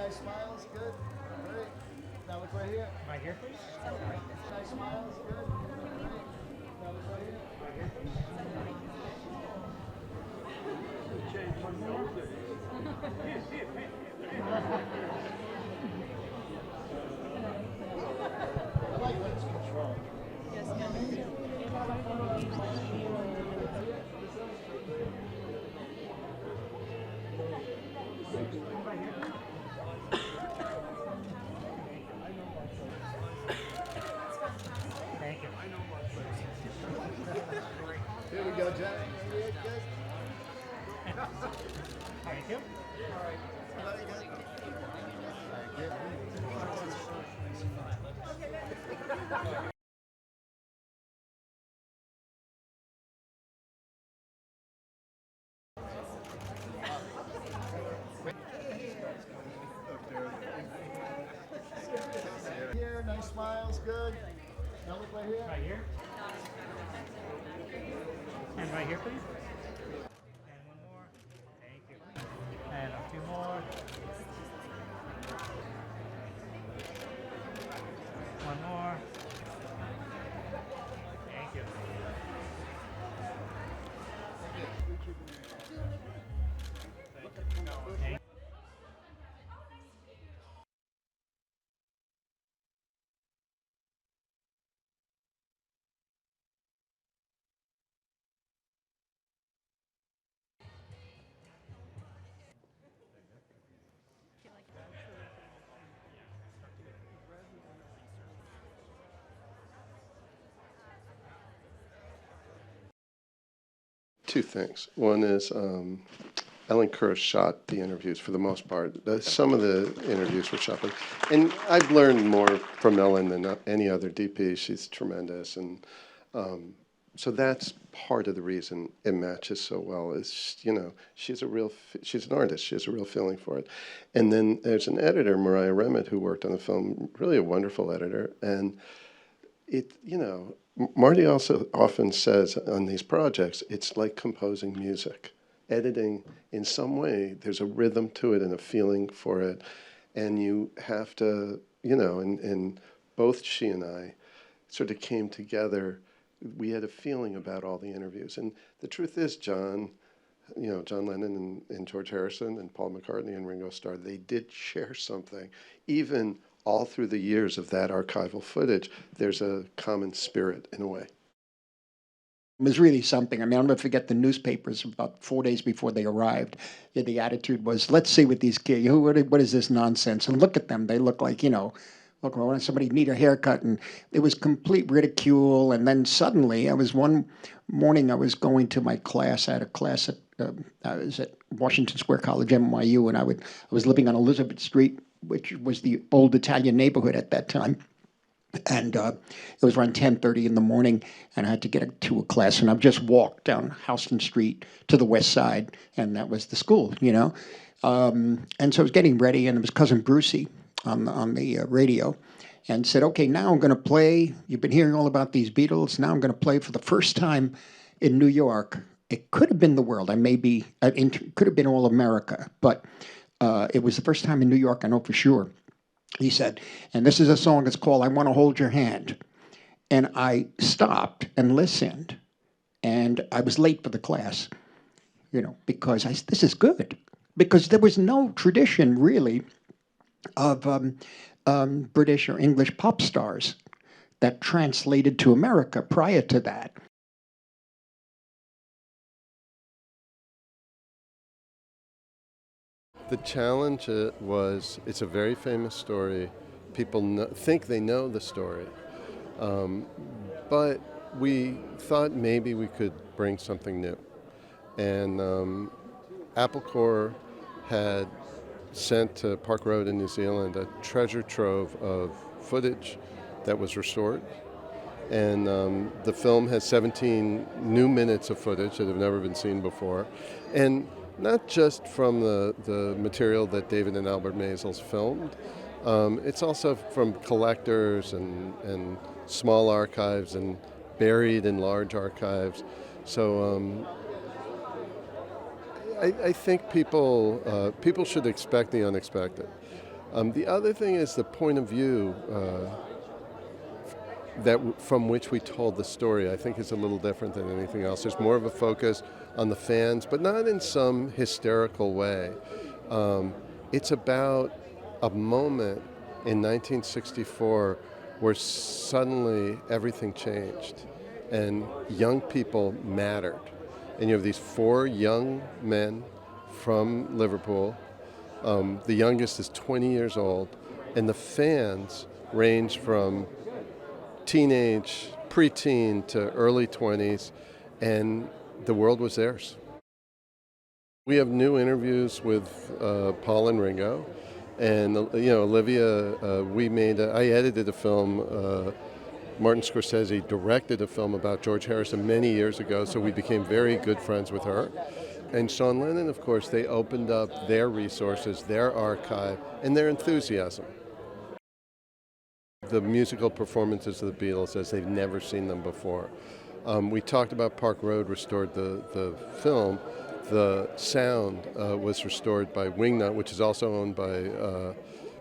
nice smiles, good. Great. Now look right here. Right here, please. Nice smiles, good. Great. Now look right here. Right here, please. I like when it's controlled. Thank you. Here we go, Johnny. Good. Thank you. Very good. Here, nice smiles, good. Now look right here. Right here. And right here, please. And one more. Thank you. And a few more. One more. Thank you. Thank you. Two things. One is Ellen Kerr shot the interviews for the most part. Some of the interviews were shot, and I've learned more from Ellen than any other DP. She's tremendous, and so that's part of the reason it matches so well. Is she's an artist. She has a real feeling for it. And then there's an editor, Mariah Remit, who worked on the film. Really a wonderful editor, and Marty also often says on these projects, it's like composing music. Editing, in some way, there's a rhythm to it and a feeling for it. And you have to, and both she and I sort of came together. We had a feeling about all the interviews. And the truth is, John Lennon and George Harrison and Paul McCartney and Ringo Starr, they did share something. Even all through the years of that archival footage, there's a common spirit in a way. It was really something. I mean, I'll never forget the newspapers about 4 days before they arrived. Yeah, the attitude was, let's see what these kids, what is this nonsense? And look at them. They look like, look, when somebody need a haircut. And it was complete ridicule. And then suddenly, one morning I was going to my class. I had a class I was at Washington Square College, NYU, and I was living on Elizabeth Street, which was the old Italian neighborhood at that time. And it was around 10:30 in the morning, and I had to get to a class. And I've just walked down Houston Street to the west side, and that was the school, And so I was getting ready, and it was Cousin Brucey on the radio, and said, okay, now I'm going to play. You've been hearing all about these Beatles. Now I'm going to play for the first time in New York. It could have been the world. It could have been all America, but it was the first time in New York, I know for sure. He said, and this is a song that's called I Want to Hold Your Hand. And I stopped and listened, and I was late for the class, because this is good. Because there was no tradition, really, of British or English pop stars that translated to America prior to that. The challenge was, it's a very famous story. People think they know the story. But we thought maybe we could bring something new. And Apple Corps had sent to Park Road in New Zealand a treasure trove of footage that was restored. And the film has 17 new minutes of footage that have never been seen before. And not just from the material that David and Albert Maysles filmed. It's also from collectors and small archives and buried in large archives. So I think people should expect the unexpected. The other thing is the point of view from which we told the story, I think, is a little different than anything else. There's more of a focus on the fans, but not in some hysterical way. It's about a moment in 1964 where suddenly everything changed and young people mattered. And you have these 4 young men from Liverpool. The youngest is 20 years old, and the fans range from teenage, preteen to early 20s, and the world was theirs. We have new interviews with Paul and Ringo, and Olivia. I edited a film. Martin Scorsese directed a film about George Harrison many years ago, so we became very good friends with her. And Sean Lennon, of course, they opened up their resources, their archive, and their enthusiasm. The musical performances of the Beatles as they've never seen them before. We talked about Park Road restored the film. The sound was restored by Wingnut, which is also owned by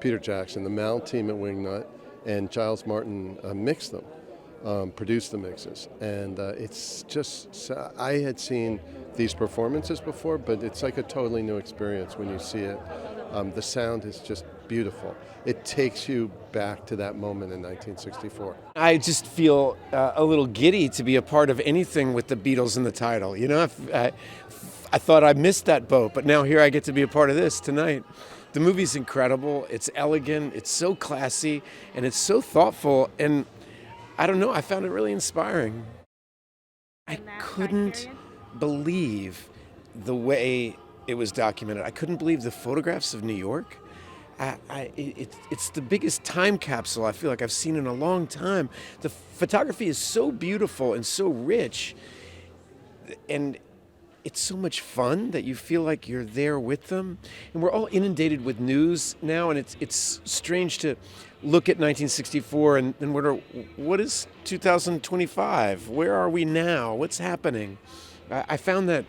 Peter Jackson, the Mal team at Wingnut, and Giles Martin mixed them, produced the mixes. And it's just, I had seen these performances before, but it's like a totally new experience when you see it. The sound is just beautiful. It takes you back to that moment in 1964. I just feel a little giddy to be a part of anything with the Beatles in the title. You know, I thought I missed that boat, but now here I get to be a part of this tonight. The movie's incredible. It's elegant. It's so classy, and it's so thoughtful. And I don't know, I found it really inspiring. I couldn't believe the way it was documented. I couldn't believe the photographs of New York. It's the biggest time capsule I feel like I've seen in a long time. The photography is so beautiful and so rich, and it's so much fun that you feel like you're there with them. And we're all inundated with news now, and it's strange to look at 1964 and wonder, what is 2025? Where are we now? What's happening? I found that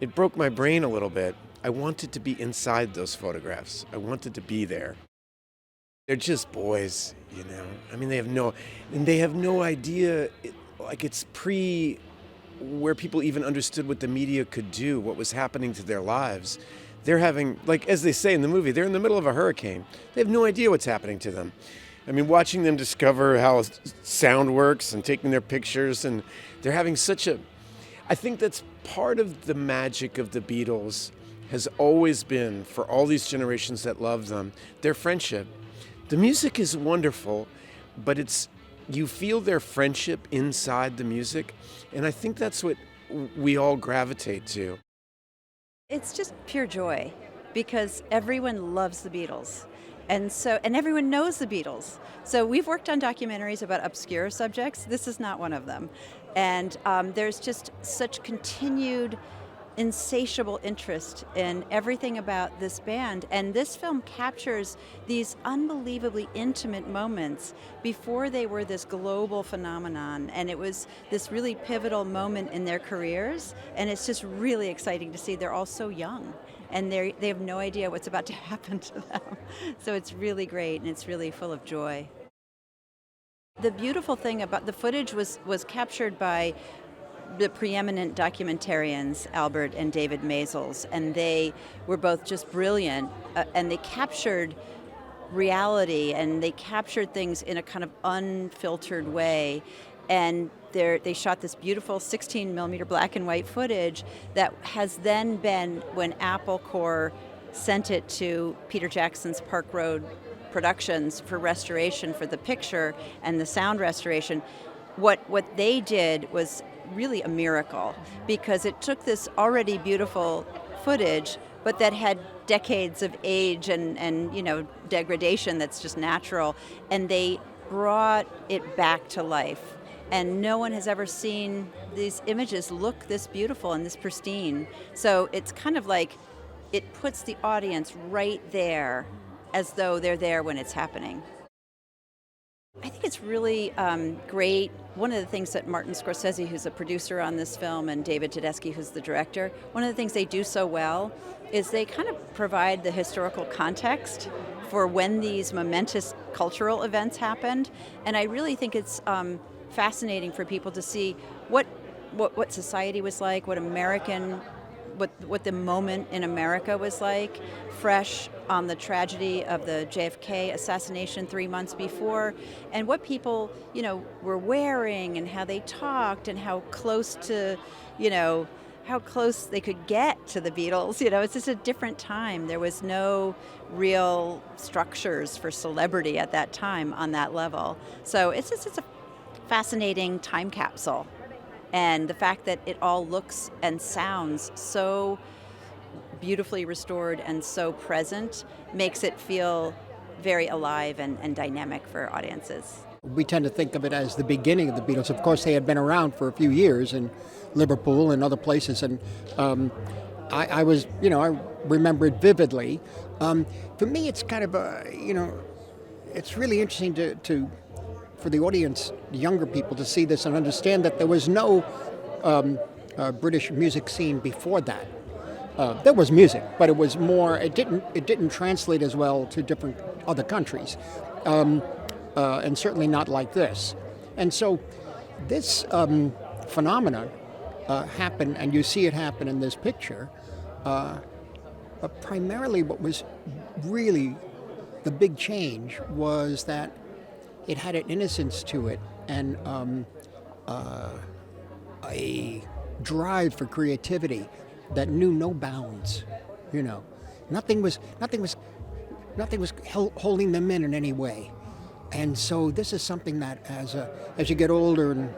it broke my brain a little bit. I wanted to be inside those photographs. I wanted to be there. They're just boys, you know. I mean, they have no idea. It's where people even understood what the media could do, what was happening to their lives. They're having, like as they say in the movie, they're in the middle of a hurricane. They have no idea what's happening to them. I mean, watching them discover how sound works and taking their pictures, and they're having I think that's part of the magic of the Beatles has always been, for all these generations that love them, their friendship. The music is wonderful, but you feel their friendship inside the music, and I think that's what we all gravitate to. It's just pure joy because everyone loves the Beatles. And everyone knows the Beatles. So we've worked on documentaries about obscure subjects. This is not one of them. And there's just such continued insatiable interest in everything about this band. And this film captures these unbelievably intimate moments before they were this global phenomenon. And it was this really pivotal moment in their careers. And it's just really exciting to see. They're all so young. And they have no idea what's about to happen to them. So it's really great, and it's really full of joy. The beautiful thing about the footage was captured by the preeminent documentarians, Albert and David Maysles, and they were both just brilliant, and they captured reality, and they captured things in a kind of unfiltered way. And they shot this beautiful 16 millimeter black and white footage that has then been, when Apple Corps sent it to Peter Jackson's Park Road Productions for restoration for the picture and the sound restoration, what they did was really a miracle, because it took this already beautiful footage, but that had decades of age and degradation that's just natural, and they brought it back to life. And no one has ever seen these images look this beautiful and this pristine. So it's kind of like it puts the audience right there as though they're there when it's happening. I think it's really great. One of the things that Martin Scorsese, who's a producer on this film, and David Tedeschi, who's the director, one of the things they do so well is they kind of provide the historical context for when these momentous cultural events happened. And I really think it's fascinating for people to see what society was like, what the moment in America was like, fresh on the tragedy of the JFK assassination 3 months before, and what people, were wearing and how they talked and how close they could get to the Beatles. It's just a different time. There was no real structures for celebrity at that time on that level. So it's a fascinating time capsule. And the fact that it all looks and sounds so beautifully restored and so present makes it feel very alive and dynamic for audiences. We tend to think of it as the beginning of the Beatles. Of course, they had been around for a few years in Liverpool and other places, and I remember it vividly. For me, it's kind of it's really interesting for the audience, the younger people, to see this and understand that there was no British music scene before that. There was music, but it was more. It didn't translate as well to different other countries, and certainly not like this. And so, this phenomenon happened, and you see it happen in this picture. But primarily, what was really the big change was that it had an innocence to it and a drive for creativity that knew no bounds. Nothing was holding them in any way. And so this is something that as you get older and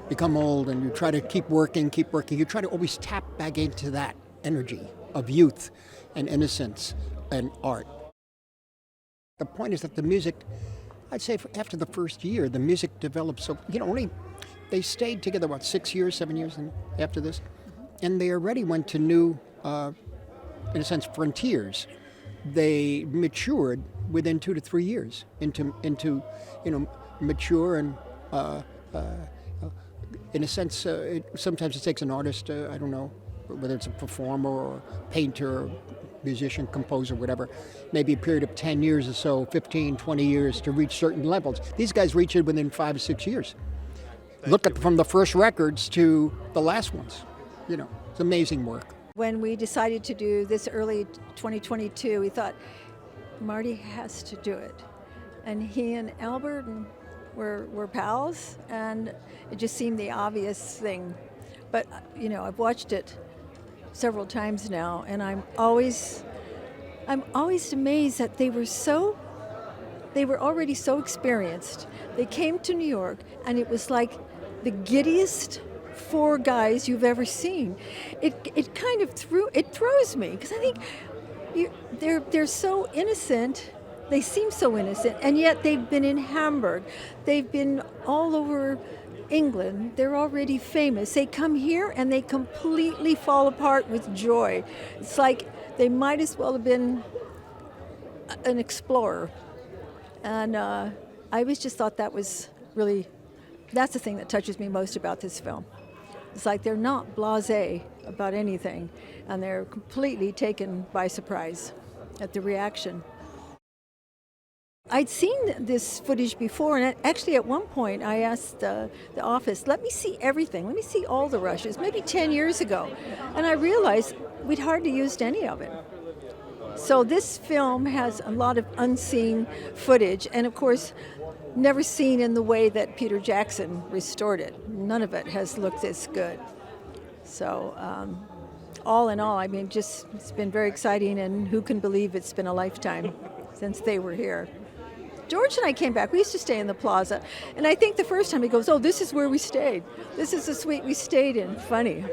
become old and you try to keep working, you try to always tap back into that energy of youth and innocence and art. The point is that the music, I'd say after the first year, the music developed so, they stayed together, 6 years, 7 years after this, and they already went to new, in a sense, frontiers. They matured within 2 to 3 years into mature and, in a sense, sometimes it takes an artist, I don't know, whether it's a performer or painter or musician, composer, whatever, maybe a period of 10 years or so, 15, 20 years to reach certain levels. These guys reach it within 5 or 6 years. Look at from the first records to the last ones. It's amazing work. When we decided to do this early 2022, we thought Marty has to do it. And he and Albert were pals, and it just seemed the obvious thing. But, I've watched it several times now, and I'm always amazed that they were already so experienced. They came to New York, and it was like the giddiest 4 guys you've ever seen. It kind of throws me, because I think they're so innocent. They seem so innocent, and yet they've been in Hamburg. They've been all over England. They're already famous. They come here and they completely fall apart with joy. It's like they might as well have been an explorer. And I always just thought that's the thing that touches me most about this film. It's like they're not blasé about anything, and they're completely taken by surprise at the reaction. I'd seen this footage before, and actually at one point I asked the office, let me see everything, let me see all the rushes, maybe 10 years ago. And I realized we'd hardly used any of it. So this film has a lot of unseen footage, and of course, never seen in the way that Peter Jackson restored it. None of it has looked this good. So all in all, it's been very exciting, and who can believe it's been a lifetime since they were here. George and I came back. We used to stay in the plaza. And I think the first time he goes, oh, this is where we stayed. This is the suite we stayed in. Funny.